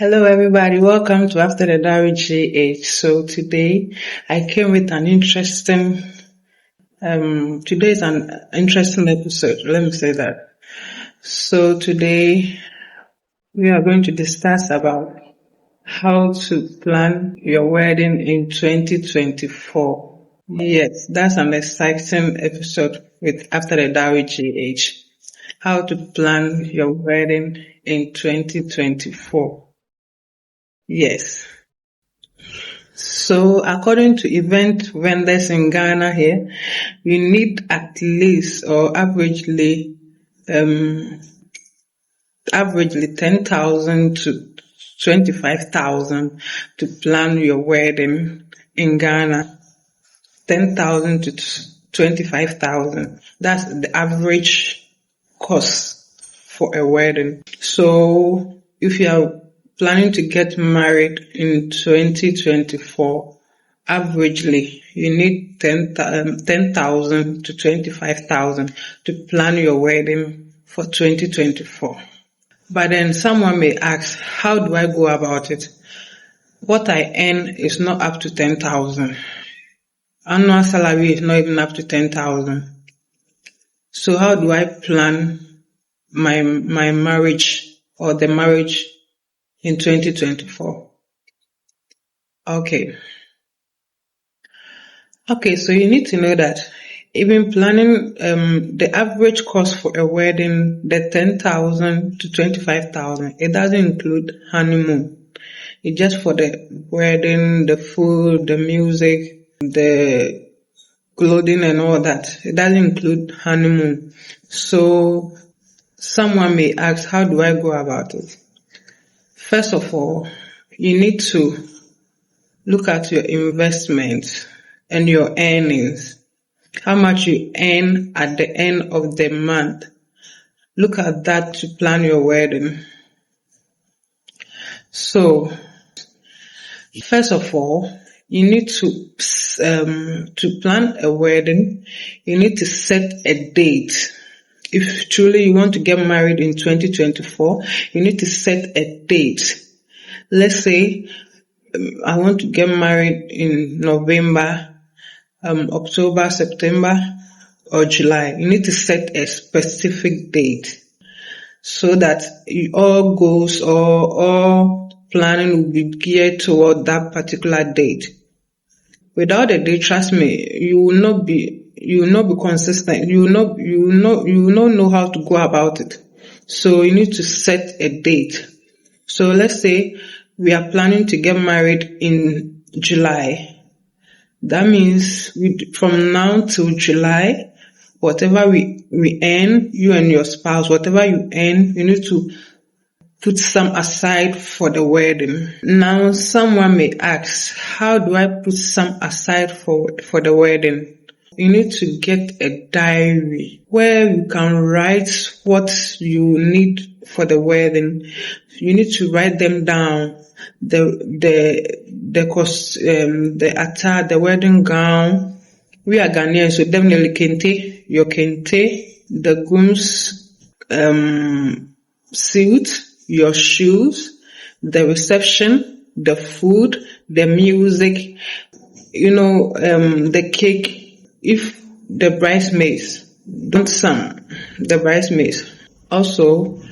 Hello everybody, welcome to After the Diary GH. So today I came with an interesting, today is an interesting episode, let me say that. So today we are going to discuss about how to plan your wedding in 2024. Yes, that's an exciting episode with After the Diary GH. How to plan your wedding in 2024. Yes. So according to event vendors in Ghana here, you need at least or averagely 10,000 to 25,000 to plan your wedding in Ghana. 10,000 to 25,000. That's the average cost for a wedding. So if you are planning to get married in 2024, averagely you need 10,000 to 25,000 to plan your wedding for 2024. But then someone may ask, how do I go about it? What I earn is not up to 10,000. Annual salary is not even up to 10,000. So how do I plan my marriage or the marriage in 2024? Okay, so you need to know that even planning the average cost for a wedding, the 10,000 to 25,000, it doesn't include honeymoon. It's just for the wedding, the food, the music, the clothing and all that. It doesn't include honeymoon. So someone may ask, how do I go about it? First of all, you need to look at your investments and your earnings. How much you earn at the end of the month. Look at that to plan your wedding. So, first of all, you need to plan a wedding. You need to set a date. If truly you want to get married in 2024, you need to set a date. Let's say I want to get married in November, October, September, or July. You need to set a specific date so that all goals or all planning will be geared toward that particular date. Without a date, trust me, you will not be consistent. You will not know how to go about it. So you need to set a date. So let's say we are planning to get married in July. That means from now till July, whatever we earn, you and your spouse, whatever you earn, you need to put some aside for the wedding. Now, someone may ask, how do I put some aside for the wedding? You need to get a diary where you can write what you need for the wedding. You need to write them down. The cost, the attire, the wedding gown. We are Ghanaians, so definitely your kente, the groom's suit, your shoes, the reception, the food, the music, the cake. If the bridesmaids, the bridesmaids. Also,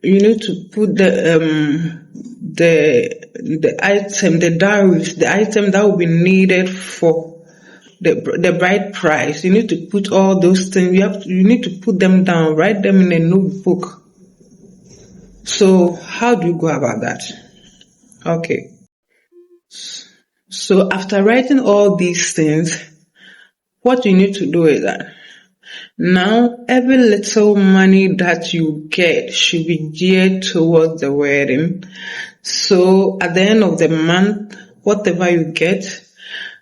you need to put the item, the dowries, the item that will be needed for the bride price. You need to put all those things. You need to put them down, write them in a notebook. So how do you go about that? Okay. So after writing all these things, what you need to do is that now every little money that you get should be geared towards the wedding. So at the end of the month, whatever you get,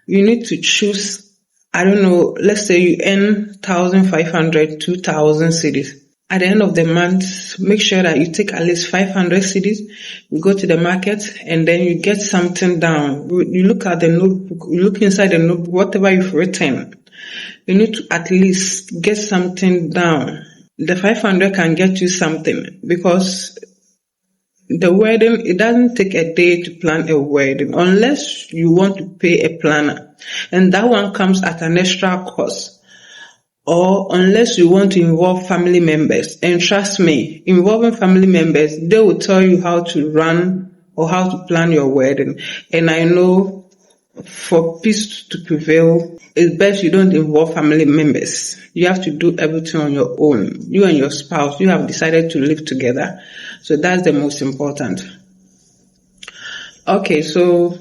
you need to choose, let's say you earn 1,500, 2,000 cedis. At the end of the month, make sure that you take at least 500 cedis. You go to the market and then you get something down. You look at the notebook, you look inside the notebook, whatever you've written. You need to at least get something down. The 500 can get you something because The wedding, it doesn't take a day to plan a wedding unless you want to pay a planner. And that one comes at an extra cost. Or unless you want to involve family members. And trust me, involving family members, they will tell you how to run or how to plan your wedding. And I know for peace to prevail, it's best you don't involve family members. You have to do everything on your own. You and your spouse, you have decided to live together. So that's the most important. Okay, so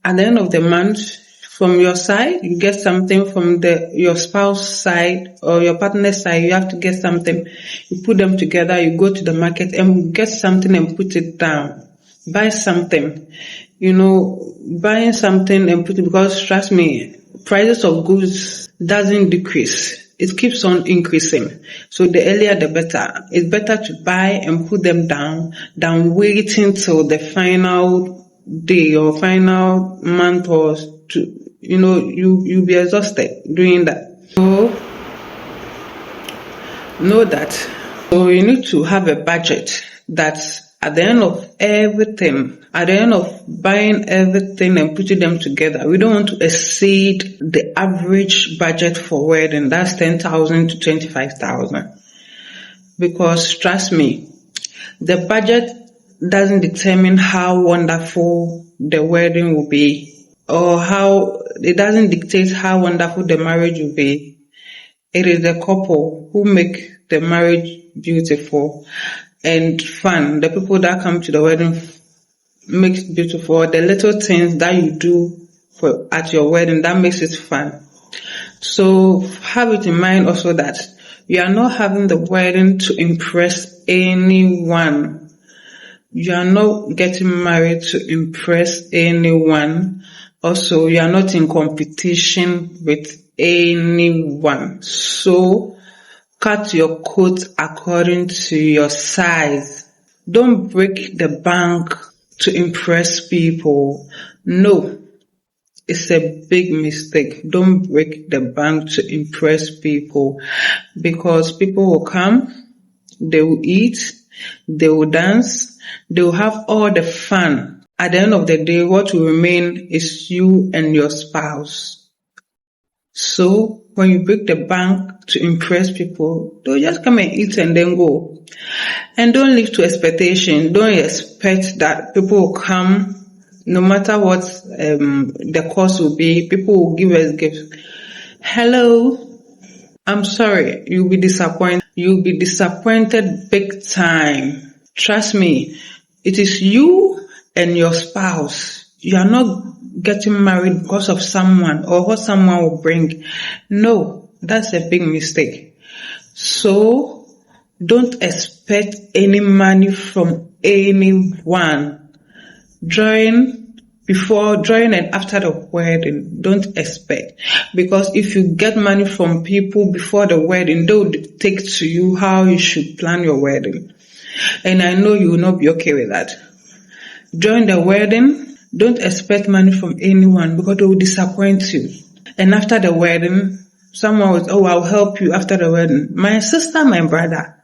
at the end of the month, from your side, you get something. From your spouse side or your partner side, you have to get something. You put them together, you go to the market and get something and put it down. Buy something. Buying something and put it, because trust me, prices of goods doesn't decrease. It keeps on increasing. So the earlier the better. It's better to buy and put them down than waiting till the final day or final month or you'll be exhausted doing that. So know that. So you need to have a budget that's at the end of everything, at the end of buying everything and putting them together. We don't want to exceed the average budget for wedding. That's 10,000 to 25,000. Because trust me, the budget doesn't determine how wonderful the wedding will be, or it doesn't dictate how wonderful the marriage will be. It is the couple who make the marriage beautiful and fun. The people that come to the wedding makes it beautiful. The little things that you do at your wedding, that makes it fun. So have it in mind also that you are not having the wedding to impress anyone. You are not getting married to impress anyone. Also, you are not in competition with anyone. So cut your coat according to your size. Don't break the bank to impress people. No, it's a big mistake. Don't break the bank to impress people, because people will come, they will eat, they will dance, they will have all the fun. At the end of the day, what will remain is you and your spouse. So when you break the bank to impress people, they'll just come and eat and then go. And don't live to expectation. Don't expect that people will come, no matter what the cost will be. People will give us gifts. Hello, I'm sorry, you'll be disappointed. You'll be disappointed big time. Trust me, it is you and your spouse. You are not getting married because of someone or what someone will bring. No, that's a big mistake. So don't expect any money from anyone. During and after the wedding, don't expect. Because if you get money from people before the wedding, they will dictate to you how you should plan your wedding. And I know you will not be okay with that. During the wedding, don't expect money from anyone, because they will disappoint you. And after the wedding, someone will, I'll help you after the wedding. My sister, my brother,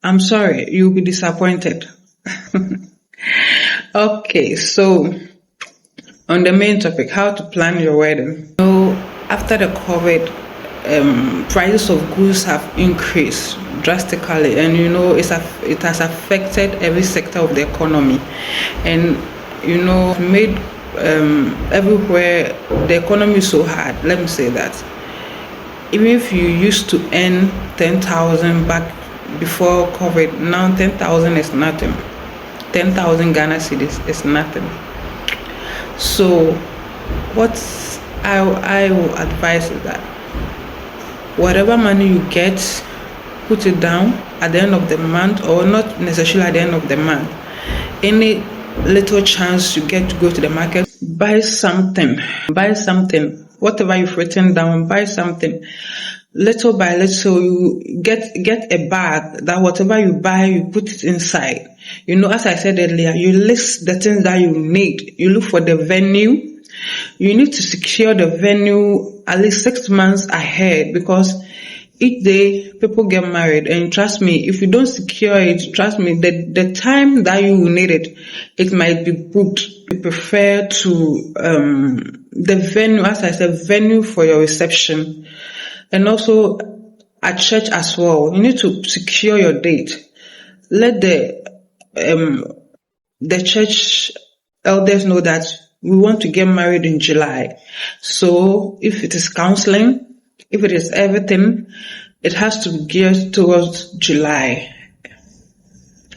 I'm sorry, you'll be disappointed. Okay, so on the main topic, how to plan your wedding. So after the COVID, prices of goods have increased drastically, and it has affected every sector of the economy, and made everywhere the economy is so hard. Let me say that even if you used to earn 10,000 back before COVID, now 10,000 is nothing. 10,000 Ghana cedis is nothing. So what I will advise is that whatever money you get, put it down at the end of the month, or not necessarily at the end of the month. Any little chance you get to go to the market, buy something. Whatever you've written down, buy something. Little by little, you get a bag that whatever you buy, you put it inside. As I said earlier, you list the things that you need. You look for the venue. You need to secure the venue at least 6 months ahead, because each day people get married, and trust me, if you don't secure it, trust me, the time that you will need it, it might be booked. You prefer to the venue, as I said, venue for your reception, and also at church as well. You need to secure your date. Let the church elders know that we want to get married in July. So if it is counseling, if it is everything, it has to be geared towards July.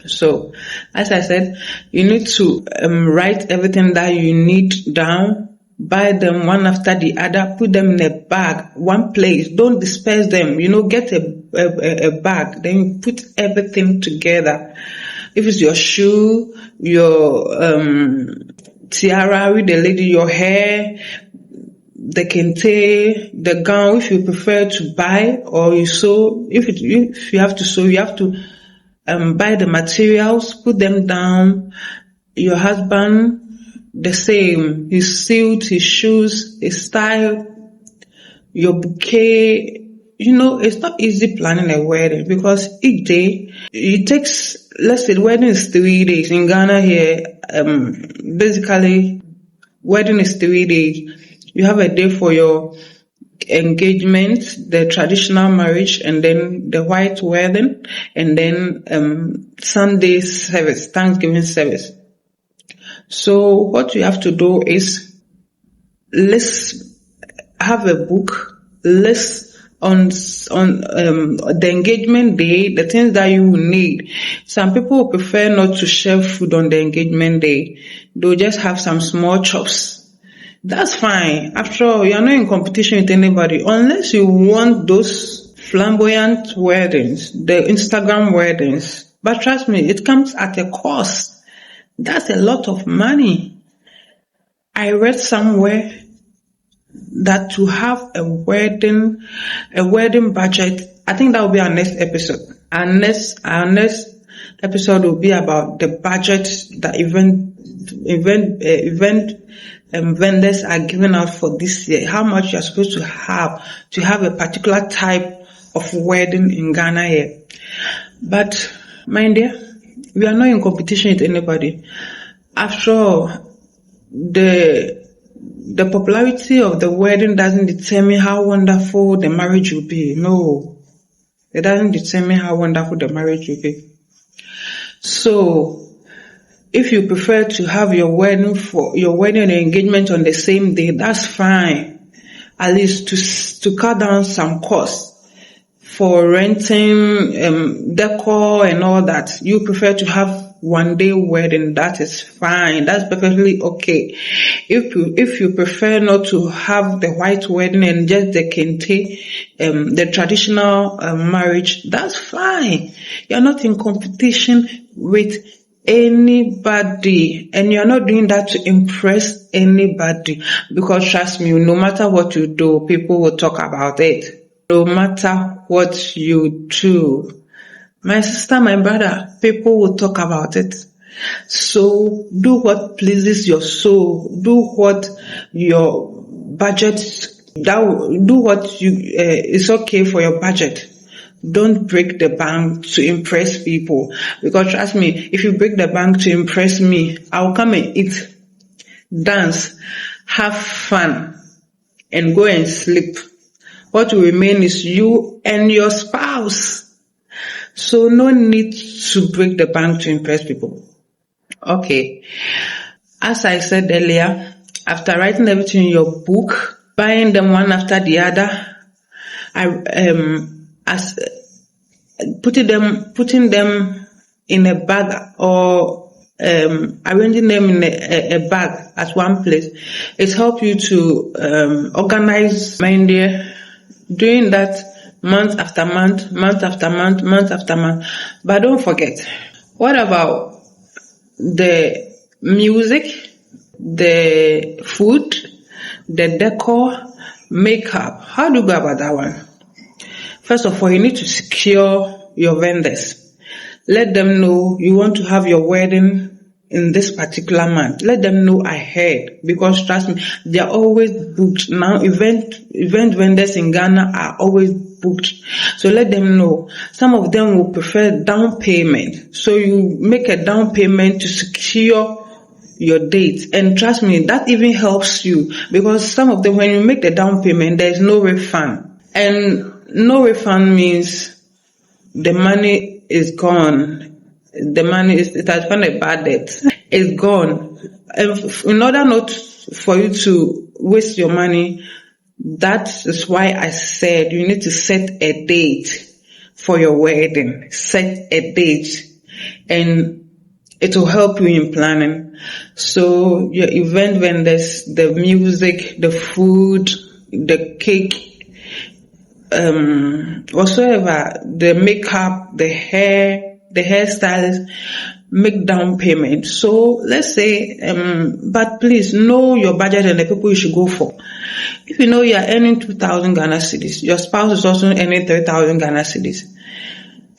So, as I said, you need to write everything that you need down, buy them one after the other, put them in a bag, one place. Don't disperse them. Get a bag, then you put everything together. If it's your shoe, your tiara with the lady, your hair, the kente, the gown, if you prefer to buy or you sew, if you have to sew, you have to buy the materials, put them down. Your husband, the same, his suit, his shoes, his style, your bouquet. It's not easy planning a wedding because each day it takes, let's say the wedding is 3 days. In Ghana here, basically, wedding is 3 days. You have a day for your engagement, the traditional marriage, and then the white wedding, and then Sunday service, Thanksgiving service. So what you have to do is, let's have a book, let's on the engagement day, the things that you will need. Some people prefer not to share food on the engagement day. They'll just have some small chops. That's fine. After all, you're not in competition with anybody. Unless you want those flamboyant weddings, the Instagram weddings. But trust me, it comes at a cost. That's a lot of money. I read somewhere that to have a wedding budget, I think that will be our next episode. Our next episode will be about the budget that event vendors are giving out for this year. How much you're supposed to have a particular type of wedding in Ghana here. But my dear, we are not in competition with anybody. After all, the popularity of the wedding doesn't determine how wonderful the marriage will be. No, it doesn't determine how wonderful the marriage will be. So, if you prefer to have your wedding and engagement on the same day, that's fine. At least to cut down some costs for renting, decor and all that. You prefer to have one day wedding, that is fine. That's perfectly okay. If you prefer not to have the white wedding and just the kente, the traditional marriage, that's fine. You're not in competition with anybody, and you're not doing that to impress anybody, because trust me, no matter what you do, people will talk about it. No matter what you do, my sister, my brother, people will talk about it. So do what pleases your soul. Do what your budget, do what is okay for your budget. Don't break the bank to impress people. Because trust me, if you break the bank to impress me, I'll come and eat, dance, have fun, and go and sleep. What will remain is you and your spouse. So no need to break the bank to impress people. Okay. As I said earlier, after writing everything in your book, buying them one after the other, putting them in a bag or arranging them in a bag at one place, it helps you to organize my dear, doing that month after month, month after month, month after month. But don't forget, what about the music, the food, the decor, makeup? How do you go about that one? First of all, you need to secure your vendors. Let them know you want to have your wedding in this particular month. Let them know ahead, because trust me, they are always booked. Now event vendors in Ghana are always booked. So let them know. Some of them will prefer down payment. So you make a down payment to secure your date. And trust me, that even helps you, because some of them, when you make the down payment, there is no refund. And no refund means the money is gone. The money it has been a bad debt. It's gone. And in order not for you to waste your money, that is why I said you need to set a date for your wedding. Set a date, and it will help you in planning. So your event vendors, the music, the food, the cake, whatsoever, the makeup, the hairstylist, make down payment. So let's say, but please know your budget and the people you should go for. If you know you are earning 2,000 Ghana cedis, your spouse is also earning 3,000 Ghana cedis,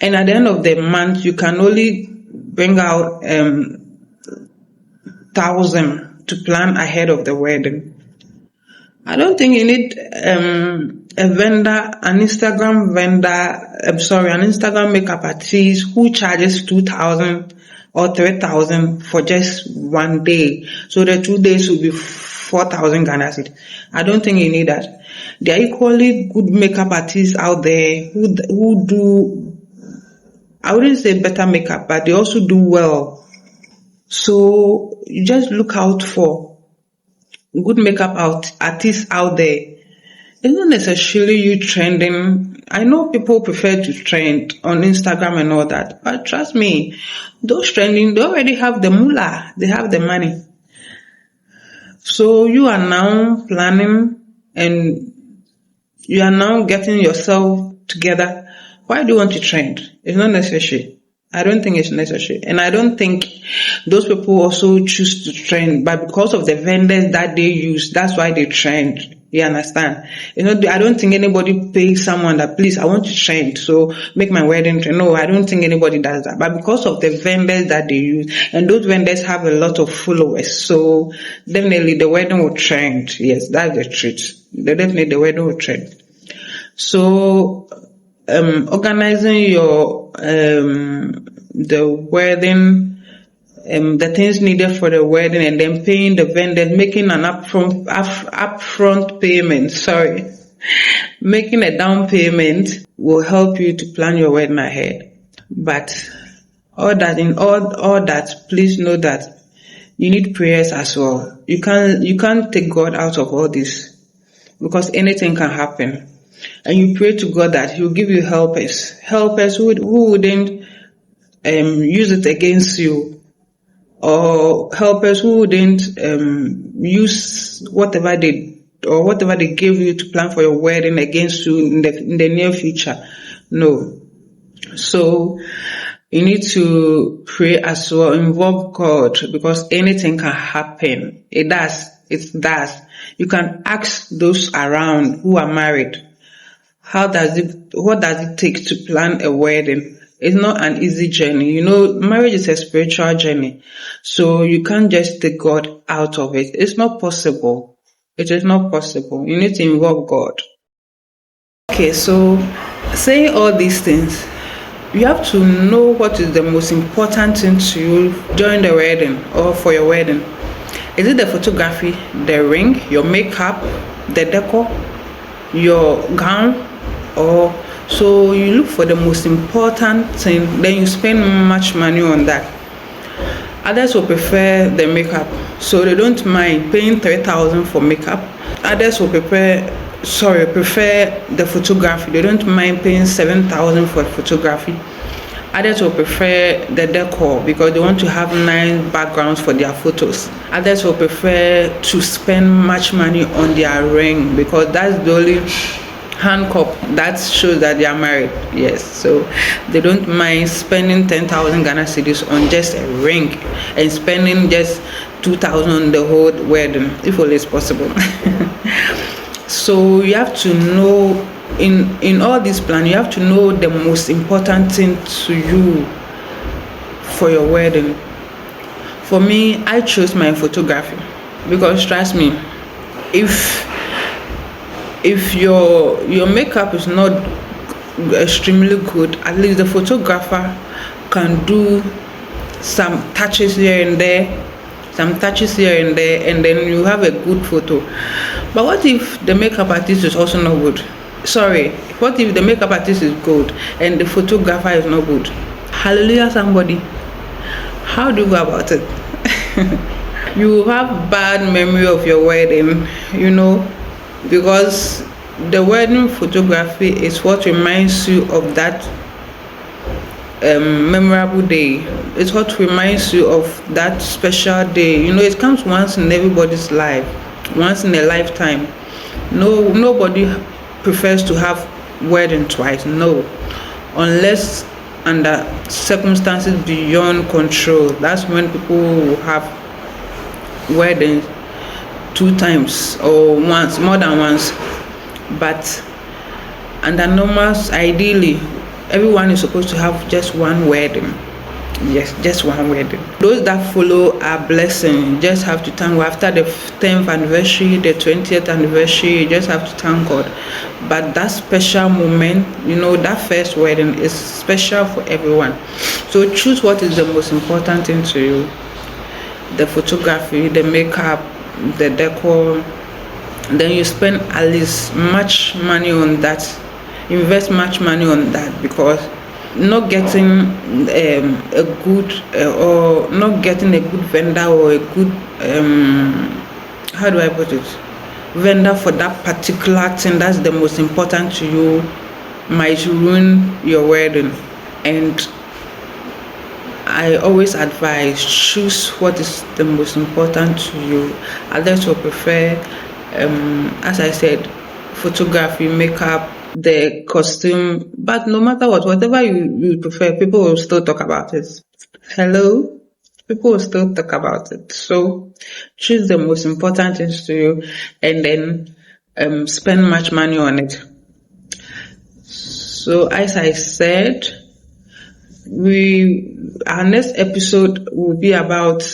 and at the end of the month you can only bring out 1,000 to plan ahead of the wedding. I don't think you need a vendor, an Instagram makeup artist who charges 2,000 or 3,000 for just one day. So the 2 days will be 4,000 Ghana cedis. I don't think you need that. There are equally good makeup artists out there who do, I wouldn't say better makeup, but they also do well. So you just look out for good makeup artists out there. It's not necessarily you trending. I know people prefer to trend on Instagram and all that, but trust me, those trending, they already have the moolah, they have the money. So you are now planning and you are now getting yourself together. Why do you want to trend? It's not necessary. I don't think it's necessary. And I don't think those people also choose to trend, but because of the vendors that they use, that's why they trend. You understand? I don't think anybody pays someone that, please, I want to trend, so make my wedding trend. No, I don't think anybody does that. But because of the vendors that they use, and those vendors have a lot of followers, so definitely the wedding will trend. Yes, that's the truth. Definitely the wedding will trend. So, organizing your the wedding, the things needed for the wedding, and then paying the vendors, making an upfront payment. Making a down payment will help you to plan your wedding ahead. But all that, please know that you need prayers as well. You can't take God out of all this, because anything can happen. And you pray to God that He will give you helpers who wouldn't use it against you, or helpers who wouldn't use whatever they gave you to plan for your wedding against you in the near future. No. So you need to pray as well, involve God, because anything can happen. It does. You can ask those around who are married. What does it take to plan a wedding? It's not an easy journey. Marriage is a spiritual journey. So you can't just take God out of it. It's not possible. It is not possible. You need to involve God. Okay, so saying all these things, you have to know what is the most important thing to you during the wedding or for your wedding. Is it the photography, the ring, your makeup, the decor, your gown? Or so you look for the most important thing, then you spend much money on that. Others will prefer the makeup, so they don't mind paying 3,000 for makeup. Others will prefer the photography. They don't mind paying 7,000 for photography. Others will prefer the decor because they want to have nice backgrounds for their photos. Others will prefer to spend much money on their ring because that's the only handcuff that shows that they are married. Yes, so they don't mind spending 10,000 Ghana cedis on just a ring and spending just 2,000 on the whole wedding, if all is possible. So you have to know, in all this plan, you have to know the most important thing to you for your wedding. For me, I chose my photography because trust me, if your makeup is not extremely good, at least the photographer can do some touches here and there, and then you have a good photo. But what if the makeup artist is also not good? Sorry, what if the makeup artist is good and the photographer is not good? Hallelujah, somebody. How do you go about it? You have bad memory of your wedding, because the wedding photography is what reminds you of that memorable day. It's what reminds you of that special day. It comes once in everybody's life, once in a lifetime. Nobody prefers to have wedding twice. No, unless under circumstances beyond control. That's when people will have weddings 2 times or once, more than once. But under normals, ideally, everyone is supposed to have just one wedding. Yes, just one wedding. Those that follow are blessing. You just have to thank God. After the 10th anniversary, the 20th anniversary, you just have to thank God. But that special moment, that first wedding is special for everyone. So choose what is the most important thing to you. The photography, the makeup, the decor. Then you spend at least much money on that. Invest much money on that, because not getting a good or not getting a good vendor or a good how do I put it, vendor for that particular thing that's the most important to you might ruin your wedding. And I always advise, choose what is the most important to you. Others will prefer as I said, photography, makeup, the costume, but no matter whatever you prefer, people will still talk about it. Hello? People will still talk about it. So choose the most important things to you and then spend much money on it. So as I said, our next episode will be about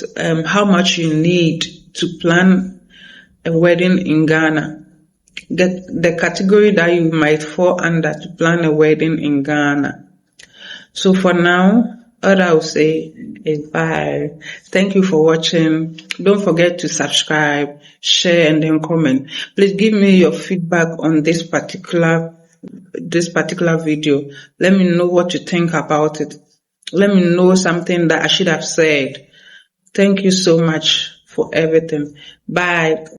how much you need to plan a wedding in Ghana. The category that you might fall under to plan a wedding in Ghana. So for now, all I will say is bye. Thank you for watching. Don't forget to subscribe, share, and then comment. Please give me your feedback on this particular video. Let me know what you think about it. Let me know something that I should have said. Thank you so much for everything. Bye.